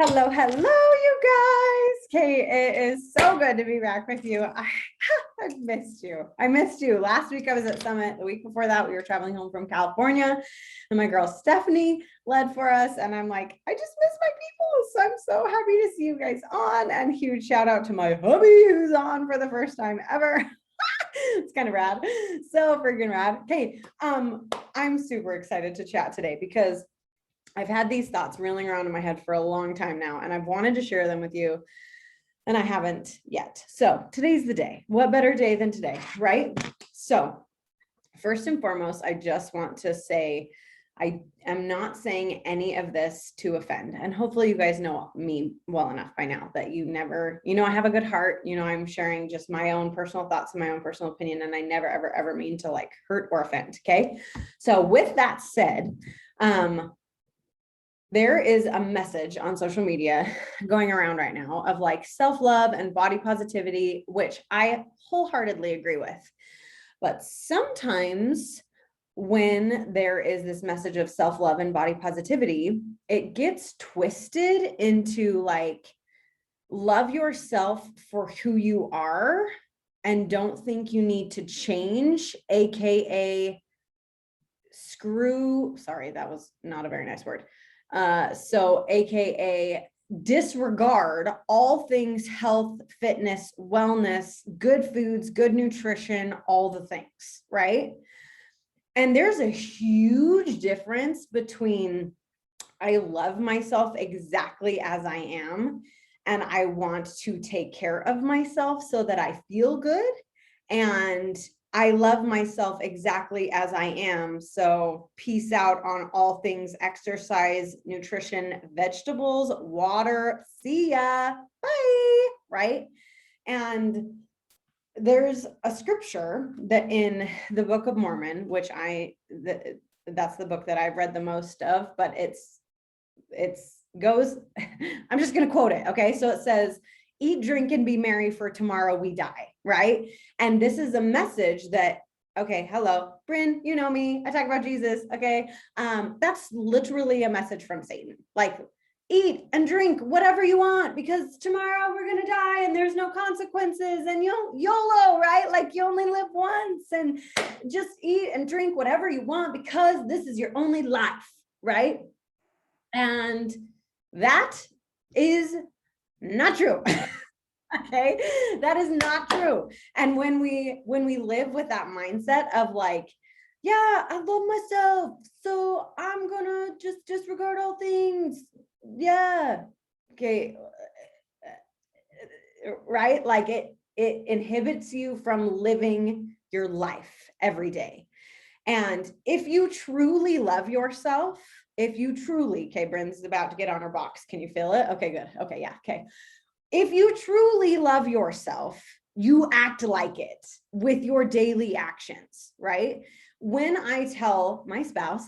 Hello, hello, you guys. Okay, it is so good to be back with you. I missed you. I missed you. Last week I was at Summit. The week before that, we were traveling home from California, and my girl Stephanie led for us. And I'm like, I just miss my people. So I'm so happy to see you guys on. And huge shout out to my hubby who's on for the first time ever. It's kind of rad. So freaking rad. Okay, I'm super excited to chat today because I've had these thoughts reeling around in my head for a long time now, and I've wanted to share them with you, and I haven't yet. So today's the day. What better day than today, right? So first and foremost, I just want to say, I am not saying any of this to offend. And hopefully you guys know me well enough by now that you never, I have a good heart. I'm sharing just my own personal thoughts and my own personal opinion. And I never, ever, ever mean to like hurt or offend. Okay. So with that said, there is a message on social media going around right now of like self-love and body positivity, which I wholeheartedly agree with. But sometimes when there is this message of self-love and body positivity, it gets twisted into like, love yourself for who you are and don't think you need to change, AKA sorry, that was not a very nice word. So AKA disregard all things health, fitness, wellness, good foods, good nutrition, all the things, right? And there's a huge difference between I love myself exactly as I am, and I want to take care of myself so that I feel good, and I love myself exactly as I am. So peace out on all things exercise, nutrition, vegetables, water. See ya. Bye. Right. And there's a scripture that in the Book of Mormon, which that's the book that I've read the most of, but goes, I'm just going to quote it. Okay. So it says, eat, drink, and be merry, for tomorrow we die. Right. And this is a message that, okay, hello, Bryn, you know me, I talk about Jesus. Okay. That's literally a message from Satan. Like, eat and drink whatever you want because tomorrow we're going to die and there's no consequences and YOLO, right? Like you only live once, and just eat and drink whatever you want because this is your only life. Right. And that is not true. Okay, that is not true. And when we live with that mindset of like, yeah, I love myself, so I'm gonna just disregard all things. Yeah. Okay. Right? Like it inhibits you from living your life every day. And if you truly love yourself, okay, Bryn's about to get on her box. Can you feel it? Okay, good. Okay, yeah, okay. If you truly love yourself, you act like it with your daily actions, right? When I tell my spouse,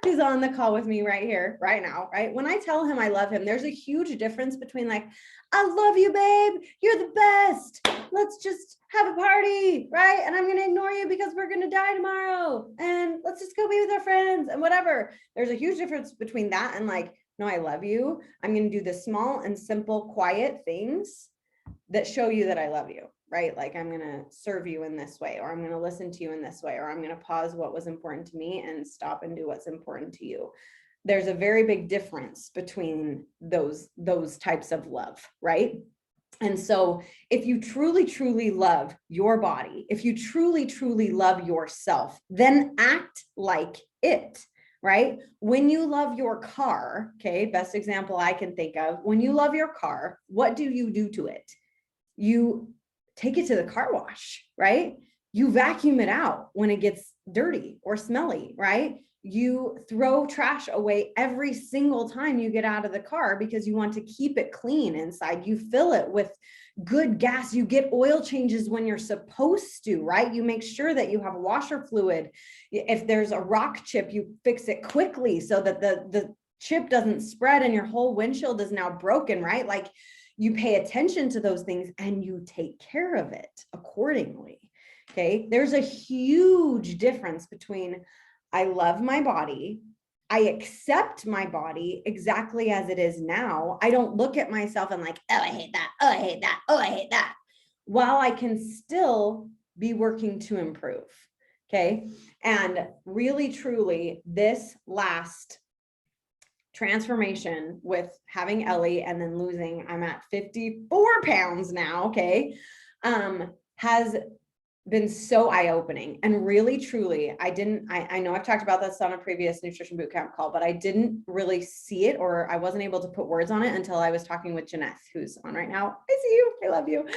who's on the call with me right here, right now, right? When I tell him I love him, there's a huge difference between like, I love you, babe. You're the best. Let's just have a party, right? And I'm going to ignore you because we're going to die tomorrow. And let's just go be with our friends and whatever. There's a huge difference between that and like, no, I love you. I'm going to do the small and simple, quiet things that show you that I love you, right? Like I'm going to serve you in this way, or I'm going to listen to you in this way, or I'm going to pause what was important to me and stop and do what's important to you. There's a very big difference between those types of love, right? And so if you truly, truly love your body, if you truly, truly love yourself, then act like it. Right? When you love your car, okay, best example I can think of, when you love your car, what do you do to it? You take it to the car wash, right? You vacuum it out when it gets dirty or smelly, right? You throw trash away every single time you get out of the car because you want to keep it clean inside. You fill it with good gas. You get oil changes when you're supposed to, right? You make sure that you have washer fluid. If there's a rock chip, you fix it quickly so that the chip doesn't spread and your whole windshield is now broken, right? Like you pay attention to those things and you take care of it accordingly. Okay. There's a huge difference between I love my body, I accept my body exactly as it is now. I don't look at myself and like, oh, I hate that. Oh, I hate that. Oh, I hate that. While I can still be working to improve. Okay. And really, truly, this last transformation with having Ellie and then losing, I'm at 54 pounds now. Okay. Has been so eye-opening. And really, truly, I know I've talked about this on a previous nutrition bootcamp call, but I didn't really see it, or I wasn't able to put words on it until I was talking with Janeth, who's on right now. I see you, I love you.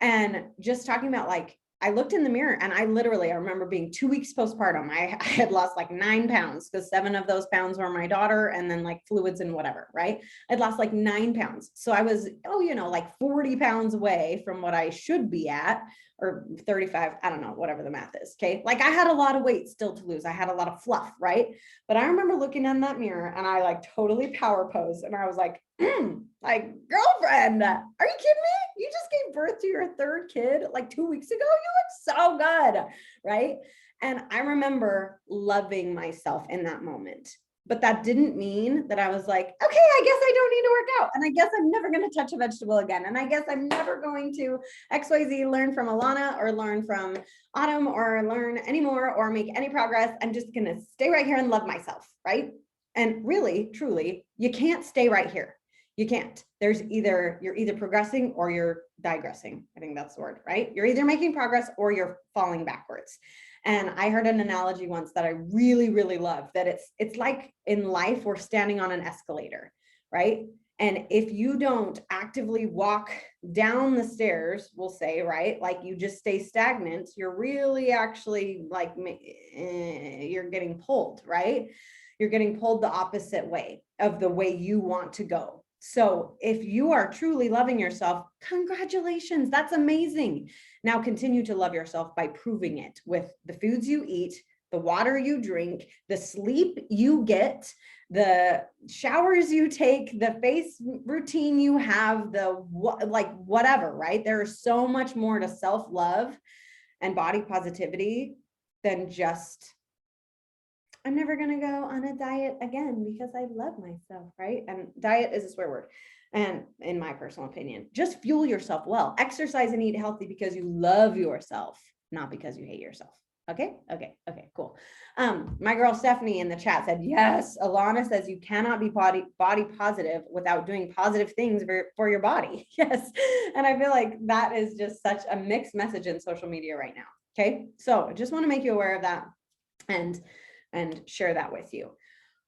And just talking about, like, I looked in the mirror and I remember being 2 weeks postpartum. I had lost like 9 pounds because 7 of those pounds were my daughter and then like fluids and whatever, right? I'd lost like 9 pounds. So I was, like 40 pounds away from what I should be at, or 35, I don't know, whatever the math is. Okay. Like I had a lot of weight still to lose. I had a lot of fluff, right? But I remember looking in that mirror and I like totally power posed and I was like, like, girlfriend, are you kidding me? You just gave birth to your 3rd kid like 2 weeks ago. You look so good, right? And I remember loving myself in that moment. But that didn't mean that I was like, okay, I guess I don't need to work out. And I guess I'm never going to touch a vegetable again. And I guess I'm never going to XYZ learn from Alana or learn from Autumn or learn anymore or make any progress. I'm just going to stay right here and love myself, right? And really, truly, you can't stay right here. You can't. You're either progressing or you're digressing. I think that's the word, right? You're either making progress or you're falling backwards. And I heard an analogy once that I really, really love, that it's like in life, we're standing on an escalator, right? And if you don't actively walk down the stairs, we'll say, right? Like you just stay stagnant, you're really actually like, you're getting pulled, right? You're getting pulled the opposite way of the way you want to go. So if you are truly loving yourself, congratulations, that's amazing. Now continue to love yourself by proving it with the foods you eat, the water you drink, the sleep you get, the showers you take, the face routine you have, whatever, right? There's so much more to self-love and body positivity than just, I'm never going to go on a diet again because I love myself, right? And diet is a swear word. And in my personal opinion, just fuel yourself well. Exercise and eat healthy because you love yourself, not because you hate yourself. Okay. Cool. My girl Stephanie in the chat said, yes, Alana says you cannot be body positive without doing positive things for your body. Yes. And I feel like that is just such a mixed message in social media right now. Okay. So I just want to make you aware of that and share that with you.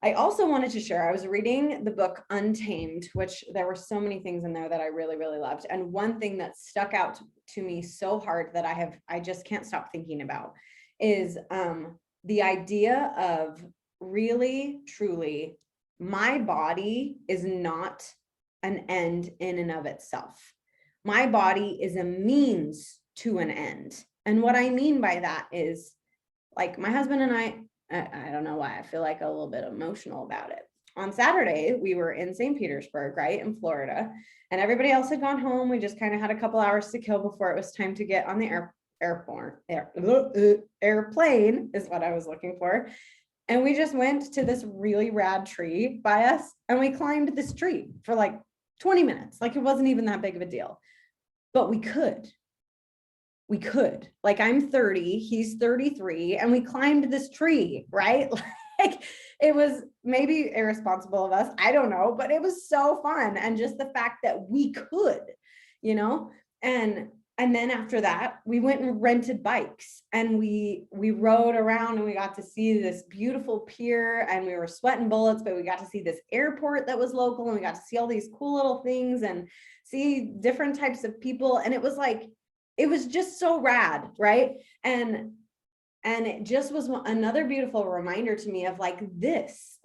I also wanted to share, I was reading the book Untamed, which there were so many things in there that I really, really loved. And one thing that stuck out to me so hard that I just can't stop thinking about is the idea of really, truly, my body is not an end in and of itself. My body is a means to an end. And what I mean by that is, like, my husband and I don't know why I feel like a little bit emotional about it. On Saturday, we were in St. Petersburg, right, in Florida, and everybody else had gone home. We just kind of had a couple hours to kill before it was time to get on the airplane is what I was looking for. And we just went to this really rad tree by us, and we climbed this tree for like 20 minutes. Like, it wasn't even that big of a deal, but we could. Like, I'm 30, he's 33, and we climbed this tree, right? Like, it was maybe irresponsible of us, I don't know, but it was so fun. And just the fact that we could, and then after that, we went and rented bikes, and we rode around, and we got to see this beautiful pier, and we were sweating bullets, but we got to see this airport that was local, and we got to see all these cool little things and see different types of people. And it was like, it was just so rad, right? And it just was another beautiful reminder to me of this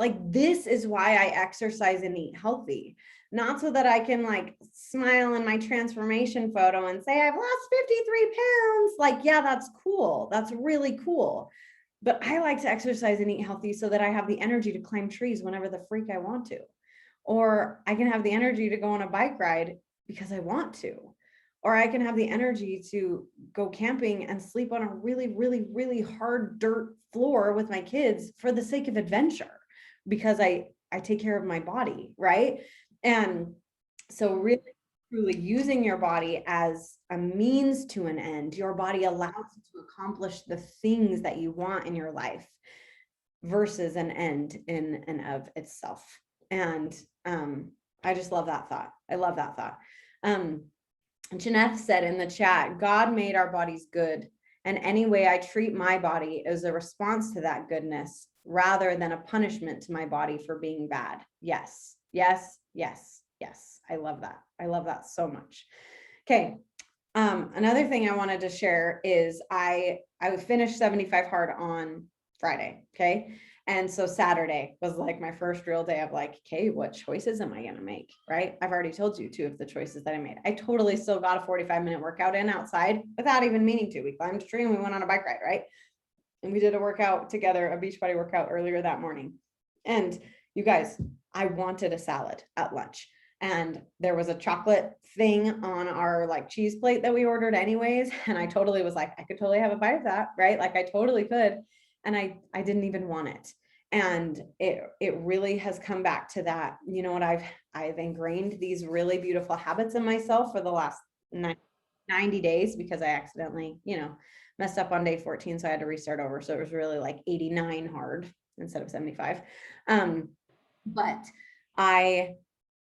is why I exercise and eat healthy, not so that I can like smile in my transformation photo and say, I've lost 53 pounds. Like, yeah, that's cool. That's really cool. But I like to exercise and eat healthy so that I have the energy to climb trees whenever the freak I want to, or I can have the energy to go on a bike ride because I want to. Or I can have the energy to go camping and sleep on a really, really, really hard dirt floor with my kids for the sake of adventure. because I take care of my body, right? And so really truly using your body as a means to an end, your body allows you to accomplish the things that you want in your life versus an end in and of itself. And I just love that thought. I love that thought. Jeanette said in the chat, God made our bodies good, and any way I treat my body is a response to that goodness rather than a punishment to my body for being bad. Yes, yes, yes, yes. I love that. I love that so much. Okay. Another thing I wanted to share is I finished 75 hard on Friday. Okay. And so Saturday was like my first real day of like, okay, what choices am I going to make? Right. I've already told you 2 of the choices that I made. I totally still got a 45-minute workout in outside without even meaning to. We climbed a tree and we went on a bike ride. Right. And we did a workout together, a Beachbody workout earlier that morning. And you guys, I wanted a salad at lunch. And there was a chocolate thing on our like cheese plate that we ordered anyways. And I totally was like, I could totally have a bite of that. Right. Like I totally could. And I didn't even want it. And it really has come back to that. You know what? I've ingrained these really beautiful habits in myself for the last 90 days because I accidentally, messed up on day 14. So I had to restart over. So it was really like 89 hard instead of 75. But I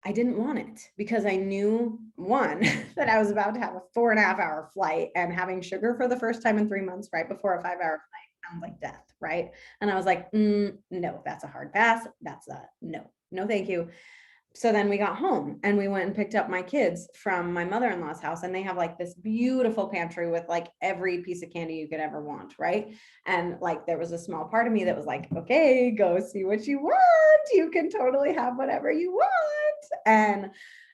didn't want it because I knew, one, that I was about to have a 4.5-hour flight, and having sugar for the first time in 3 months right before a 5-hour flight sounds like death, right? And I was like, no, that's a hard pass. That's a no, thank you. So then we got home and we went and picked up my kids from my mother-in-law's house, and they have like this beautiful pantry with like every piece of candy you could ever want. Right. And like, there was a small part of me that was like, okay, go see what you want. You can totally have whatever you want. And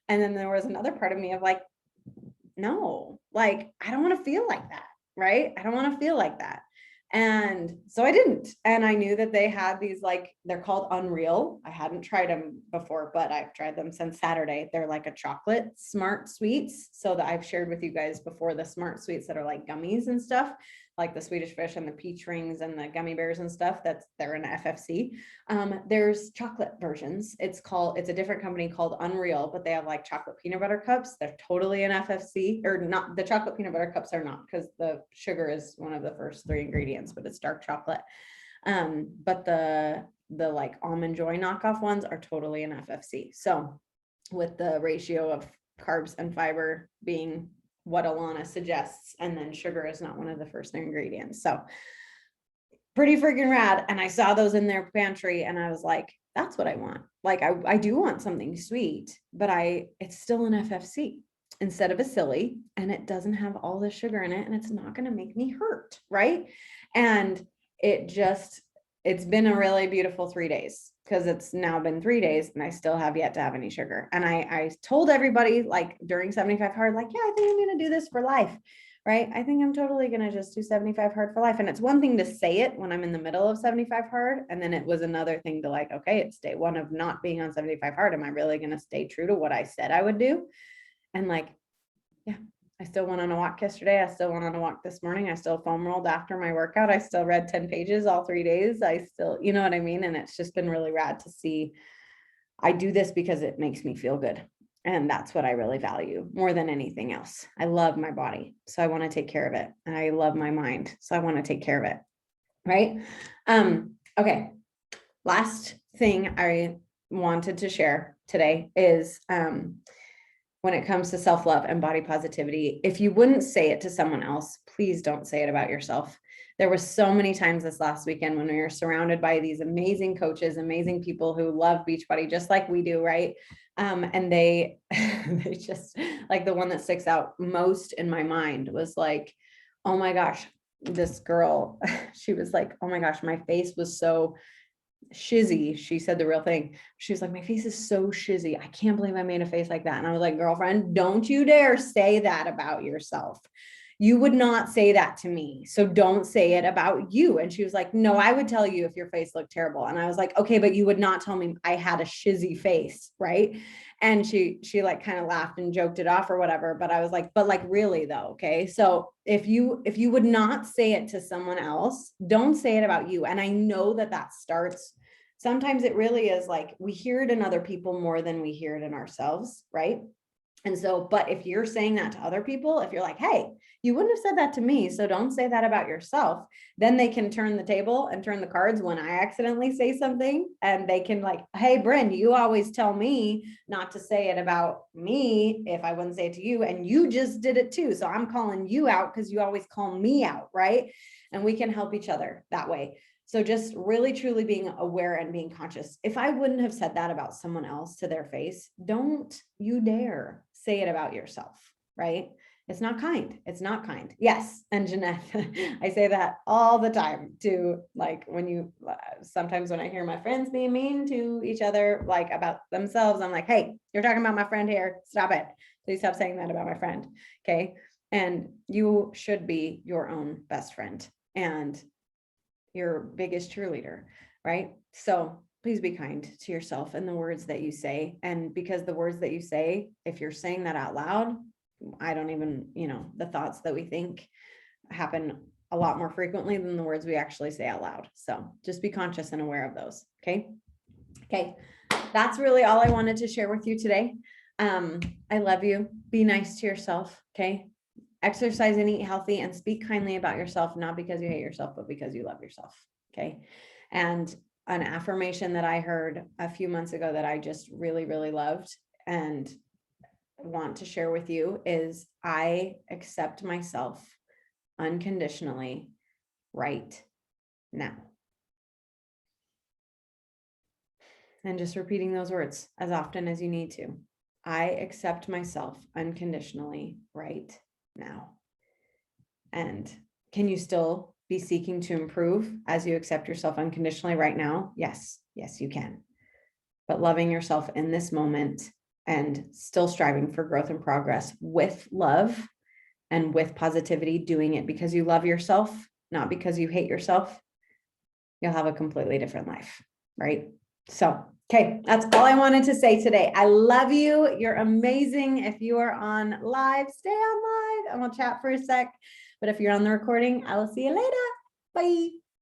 then there was another part of me of like, no, like, I don't want to feel like that. Right. I don't want to feel like that. And so I didn't. And I knew that they had these, like, they're called Unreal. I hadn't tried them before, but I've tried them since Saturday. They're like a chocolate smart sweets. So that I've shared with you guys before, the smart sweets that are like gummies and stuff, like the Swedish fish and the peach rings and the gummy bears and stuff. They're an FFC. There's chocolate versions. It's a different company called Unreal, but they have like chocolate peanut butter cups. They're totally an FFC, or not. The chocolate peanut butter cups are not, because the sugar is one of the first 3 ingredients, but it's dark chocolate. But the like Almond Joy knockoff ones are totally an FFC. So with the ratio of carbs and fiber being what Alana suggests, and then sugar is not one of the first 3 ingredients. So pretty freaking rad. And I saw those in their pantry and I was like, that's what I want. Like, I do want something sweet, but it's still an FFC instead of a silly, and it doesn't have all the sugar in it, and it's not going to make me hurt. Right. And it's been a really beautiful 3 days, because it's now been 3 days and I still have yet to have any sugar. And I told everybody, like, during 75 hard, like, yeah, I think I'm going to do this for life. Right. I think I'm totally going to just do 75 hard for life. And it's one thing to say it when I'm in the middle of 75 hard. And then it was another thing to like, okay, it's day 1 of not being on 75 hard. Am I really going to stay true to what I said I would do? And like, yeah, I still went on a walk yesterday. I still went on a walk this morning. I still foam rolled after my workout. I still read 10 pages all 3 days. I still, you know what I mean? And it's just been really rad to see. I do this because it makes me feel good. And that's what I really value more than anything else. I love my body, so I want to take care of it. And I love my mind, so I want to take care of it. Right. Okay. Last thing I wanted to share today is, when it comes to self-love and body positivity, if you wouldn't say it to someone else, please don't say it about yourself. There were so many times this last weekend when we were surrounded by these amazing coaches, amazing people who love Beachbody just like we do, right? And they just, like, the one that sticks out most in my mind was like, oh my gosh, this girl, she was like, oh my gosh, my face was so shizzy. She said the real thing. She was like, my face is so shizzy. I can't believe I made a face like that. And I was like, girlfriend, don't you dare say that about yourself. You would not say that to me. So don't say it about you. And she was like, no, I would tell you if your face looked terrible. And I was like, okay, but you would not tell me I had a shizzy face. Right. And she like kind of laughed and joked it off or whatever. But I was like, but like, really though. Okay. So if you would not say it to someone else, don't say it about you. And I know that starts sometimes it really is like we hear it in other people more than we hear it in ourselves, right? And so, but if you're saying that to other people, if you're like, hey, you wouldn't have said that to me, so don't say that about yourself, then they can turn the table and turn the cards when I accidentally say something. And they can like, hey, Bryn, you always tell me not to say it about me if I wouldn't say it to you. And you just did it too. So I'm calling you out because you always call me out, right? And we can help each other that way. So just really, truly being aware and being conscious. If I wouldn't have said that about someone else to their face, don't you dare say it about yourself, right? It's not kind. It's not kind. Yes. And Jeanette, I say that all the time to like when you, sometimes when I hear my friends being mean to each other, like about themselves, I'm like, hey, you're talking about my friend here. Stop it. Please stop saying that about my friend. Okay. And you should be your own best friend and your biggest cheerleader, right? So please be kind to yourself and the words that you say. And because the words that you say, if you're saying that out loud, I don't even, the thoughts that we think happen a lot more frequently than the words we actually say out loud. So just be conscious and aware of those. Okay. Okay. That's really all I wanted to share with you today. I love you. Be nice to yourself. Okay. Exercise and eat healthy and speak kindly about yourself, not because you hate yourself, but because you love yourself. Okay. And an affirmation that I heard a few months ago that I just really, really loved and want to share with you is I accept myself unconditionally right now. And just repeating those words as often as you need to. I accept myself unconditionally right now. And can you still be seeking to improve as you accept yourself unconditionally right now? Yes, you can. But loving yourself in this moment and still striving for growth and progress with love and with positivity, doing it because you love yourself, not because you hate yourself, you'll have a completely different life, right? So, okay, that's all I wanted to say today. I love you. You're amazing. If you are on live, stay on live and we'll chat for a sec. But if you're on the recording, I will see you later. Bye.